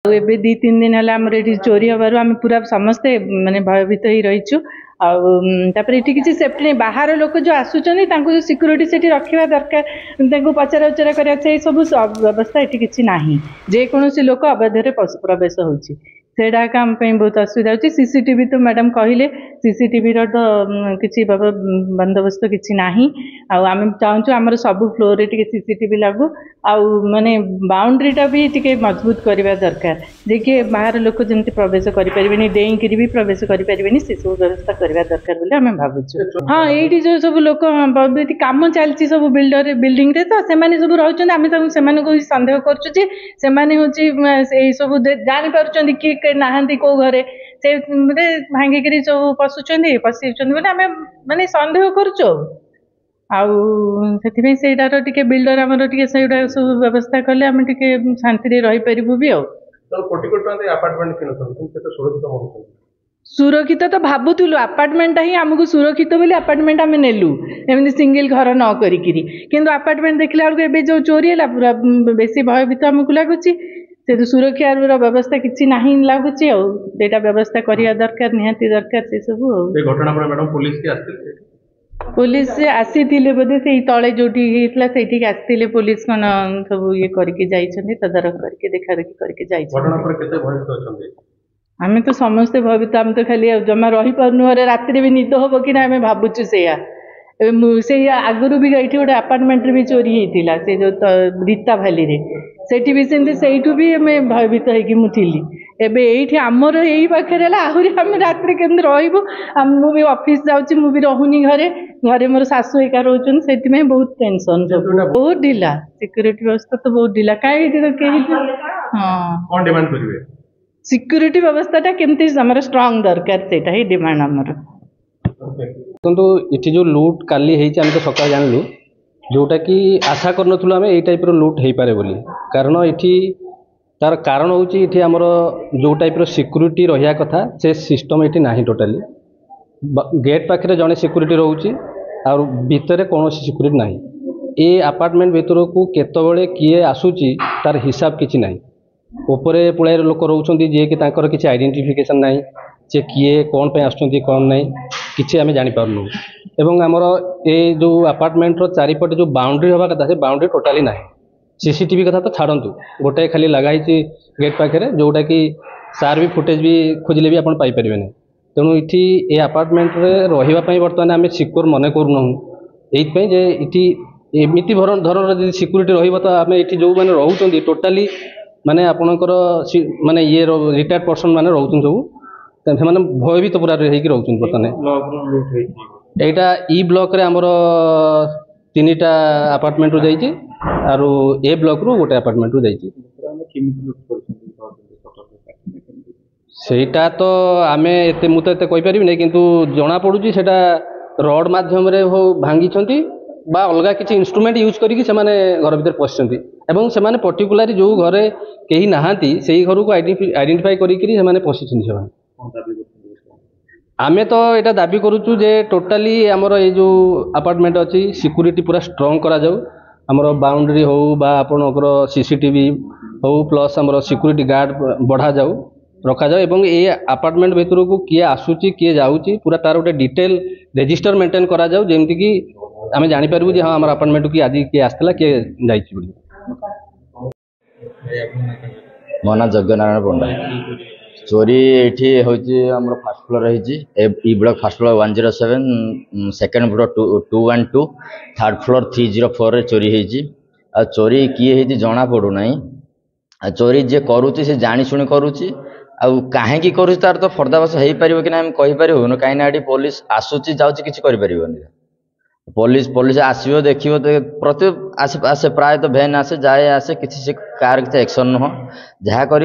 एबे 2-3 दिन है आमर ये चोरी हबार आम पूरा समस्ते माने भयभीत ही रहीचु आपर ये किसी सेफ्टी नहीं बाहर लोक जो आसुच्च जो सिक्यूरीटी से रखा दरकार पचरा उचरा कर सब व्यवस्था ये किसी ना जेकोसी लोक अवैध प्रवेश होड़ा आम बहुत असुविधा हो सीसीटीवी तो मैडम कहले सीसीटीवी तो किसी बंदोबस्त किसी ना आम चाहूँ आम सब फ्लोर टे सीसीटीवी लागू आने बाउंड्रीटा भी टे मजबूत करवा दरकार जे कि बाहर लोक जमी प्रवेश करें डेईक भी प्रवेश करें से सब व्यवस्था करवा दरकार बोले आम भावुँ। हाँ ये जो सब लोक कम चलती सब बिल्डिंग तो सब रोचे आम से सन्देह कर सब जापर किए नहांती कौ घरे से भांगिक सब पशुच्च बोले आम माने सन्देह करुचु आटार टे बिल्डर आमर टे सब व्यवस्था कले आम टे शांति रही पारू भी सुरक्षित तो भावुलु आपार्टमेंट ही आमको सुरक्षित बोली आपार्टमेंट आम नेलु एमती सिंगल घर न करी आपार्टमेंट देखला बेलू एवं जो चोरी है पूरा बेसी भयभीत आमको लगुच से सुरक्षा व्यवस्था किसी ना लगुच व्यवस्था करवा दरकार निहाती दरकार से सब पुलिस आसी बोधे से तले जो से आसते पुलिस कौन सब ये करके तदारख करके देखा देखी करके आम तो समस्ते भयभीत आम तो खाली जमा रही पार्नु राति भी निद हम कि आम भावुँ से आगुरी भी ये गोटे आपार्टमेंट भी चोरी होता से जो रीता भाली सेठी भी सेमती भी आम भयभीत होली एबे ये आमर यही पाखे आहरी आम रात केमती रही मुझे ऑफिस जाऊँगी मुझे रहूनी घरे घरे मोर सासू एका रोचन से बहुत टेंशन बहुत ढिला सिक्यूरीटी व्यवस्था तो बहुत ढिला कहीं हाँ सिक्यूरीटी व्यवस्था केमती स्ट्रांग दरकार से ही डिमांड आमर तो ये जो लुट काली आम तो सका जानलु जोटा कि आशा करूँ आम ये टाइप लुट हो पारे बोली कारण ये तार कारण हूँ ये आमर जो टाइप सिक्यूरीटी रहा कथा से सिस्टम ये ना टोटाली गेट पाखे जड़े सिक्यूरीटी रोचे और भितर कौन सिक्यूरीटी ना ये आपार्टमेंट भीतर को केतबले किए आसूची तार हिसाब किसी ना उपरे पुलाय लोक रोच जी कि किसी आइडेंटिफिकेशन ना से किए कौन पे आसुँच कौन ना किसी आम जापारू एवं आमर ये जो आपार्टमेंट चारिपटे जो बाउंड्री हवा कथा से बाउंड्री टोटाली ना सीसीटीवी कथा तो छाड़ू गोटे खाली लगाई गेट पाखे जोटा कि सार भी फुटेज भी खोजिले भी आप पाइपर ना तेणु ये आपार्टमेंट रही बर्तमान आम सिक्योर मन करूँ ये एमती धरण सिक्यूरीटी रही आम ये जो मैंने रोच टोटाली माने आपणकर माने ये रिटायर्ड पर्सन माने रोचन सब से भयभीत पूरा रोचन बर्तमान यहाँ ई ब्लॉक रे आमर 3टा आपार्टमेंट रू जाइए और ए ब्लॉक रू गोटे आपार्टमेंट रू जाइए सेटा तो आमे एते मुझे एते कहि परिबि नै किंतु जना पड़ुची सेटा रड माध्यम रे हो भांगी बा अलगा किसी इंस्ट्रूमेंट यूज करिकि से माने घर भीतर पसिचंती एवं से माने पर्टिकुलर जो घरे केही नाहांती सेही घर को आइडेंटिफाई करिकि से माने पसिचंती से आमे तो एटा दाबी करूचु जे टोटाली हमर ए जो अपार्टमेंट अछि सिक्यूरीटी पूरा स्ट्रांग करा जाऊ हमर बाउंड्री हो बा आपनकर सीसीटीवी हो प्लस हमर सिक्यूरीटी गार्ड बढ़ा जाऊ रखा जाए एवं ये अपार्टमेंट भीतर को किए आसूची किए जाऊँगी पूरा तार गोटे डिटेल रजिस्टर मेंटेन करा जाऊ जेमती कि आम जापर हाँ आम अपार्टमेंट की आज किए आसला किए जाइए मो ना यज्ञनारायण पंडा चोरी ये हूँ फर्स्ट फ्लोर रही block first floor 107 second floor 212 third floor 304 रे चोरी होती आ चोरी किए जना पड़ूना आ चोरी जे करुच्ची से जानी शुणी करुच्ची कहीं करूँ तार तो फर्दाबास हो पार कि ना कहीपर कहीं पुलिस आसूची जाऊँगी किसी कर पुलिस आसो देखो तो प्रति आसे प्राय तो भैन आसे जाए आसे किसी से कार किसी एक्शन नुह जहाँ कर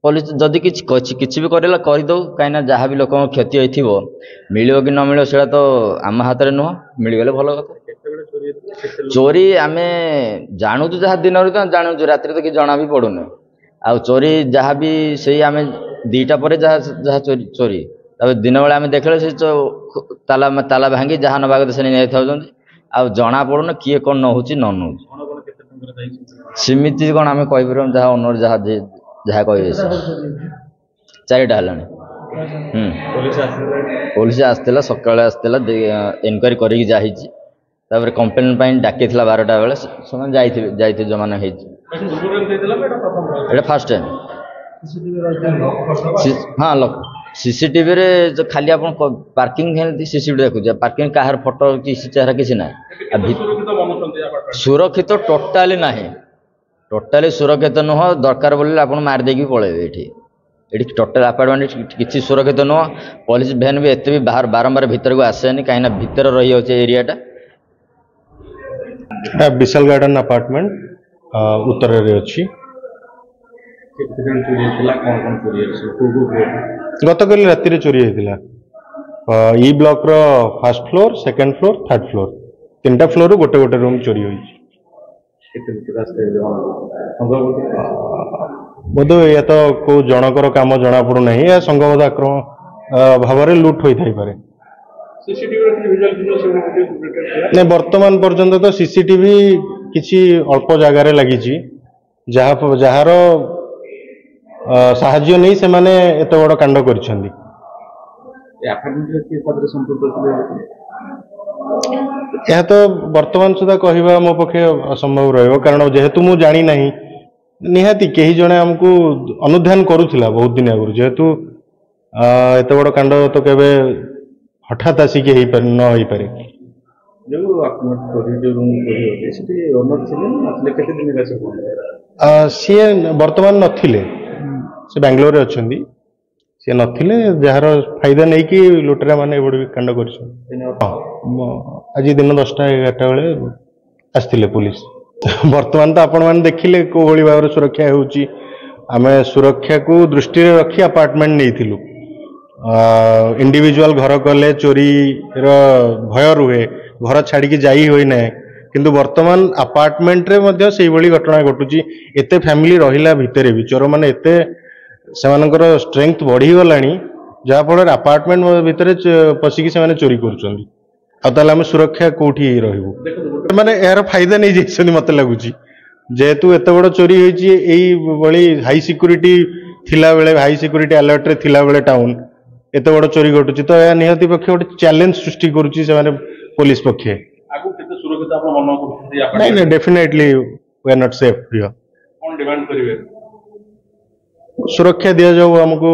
पुलिस जदि किसी भी करदे कहीं जहाँ भी लोक क्षति हो मिल कि न मिल से तो आम हाथ में नुह मिलगले भल कथा चोरी आम जानू जहाँ दिन तो जानू रात तो कि जना भी पड़ून आ चोरी जहाँ भी से आम 2टा पर जहाँ चोरी दिन बेला आम देखले से ताला भांगी जहाँ नवा से नहीं था जना पड़ून किए कौन नौ न नौ सेमती कौन आम कहीपर जहाँ ओनर जहाँ कहे चारिटा है पुलिस आसला सकाଳେ आसला इनक्वारी करके जापर कंप्लेन डाकी 12टा बेले जाइए जो मैंने फास्ट टाइम हाँ सीसीटीवी रे जो खाली आप पार्किंग सीसीटीवी देखुचे पार्किंग कहार फोटो कि चेहरा किसी ना सुरक्षित टोटाली ना टोटाली सुरक्षित नुह दरकार बोले आप मारिदेकी पलैबे ये टोटाल आपार्टमेंट किसी सुरक्षित नुह पुलिस भैन भी एत भी बाहर बारंबार भीतर को आसेनी कहीं भीतर रही होचे एरियाटा विशाल गार्डन अपार्टमेंट उत्तर रे अच्छी गतकाली राति रे चोरी होता ई ब्लॉक रो first floor second floor third floor 3टा फ्लोर गोटे गोटे रूम चोरी होई बोध या तो को जनकर काम जना पड़ू ना या संघबद्ध आक्रमण भाव में लुट होता है नहीं वर्तमान पर्यंत तो सीसीटीवी किसी अल्प जगार लगी जार साहाय्य नहीं से माने एत बड़ कांड कर तो वर्तमान सुधा कहवा मो पक्षे असंभव रही कारण जेहेतु मु जानी ना निहाती कहीं जड़े आमको अनुधान करूला बहुत दिन आगु जेहेतु एत बड़ कांड तो केबे हठात आसिक न हो पारे सी वर्तमान नथिले से बेंगलोर रे अच्छी सी नथिले जार फायदा नहीं कि लुटेरा माने बड़ी कांड कर आज दिन 10टा 11टा बेले आसते पुलिस वर्तमान तो आपण मैंने देखिले को भाई भाव सुरक्षा होची आमे सुरक्षा को दृष्टि रखी अपार्टमेंट नहीं इंडिविजुअल घर कले चोरी भय रुहे घर छाड़ी जाई होई ना किंतु वर्तमान अपार्टमेंट रे मध्य से भली घटना घटुची एते फैमिली रहिला भितरे भी चोर माने एते सेमानकर स्ट्रेंथ बढ़ी गलानी जहा फल अपार्टमेंट भितर पशिकी से चोरी करुचंदी आताले आम सुरक्षा कोठी रहबो माने यार फायदा नहीं जाइछनी मते लागुची जेहेतु एत बड़ चोरी होईची एई बळी हाई सिक्योरिटी थिला बेले हाई सिक्योरिटी अलर्ट रे थिला बेले टाउन एत बड़ चोरी घटुची तो या निहति पक्षे गोटे चैलेंज सृष्टि करुची से माने पुलिस पक्षे आगु केते सुरक्षित आपण मन करथि नहीं नहीं definitely we are not safe here कोन डिमांड करिवे सुरक्षा दिया जाऊ हमको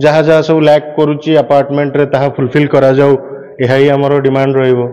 जहाँ जहाँ सब लैक करुची अपार्टमेंट रे ताहा फुलफिल करा जाऊ यही हमरो डिमांड रहिबो।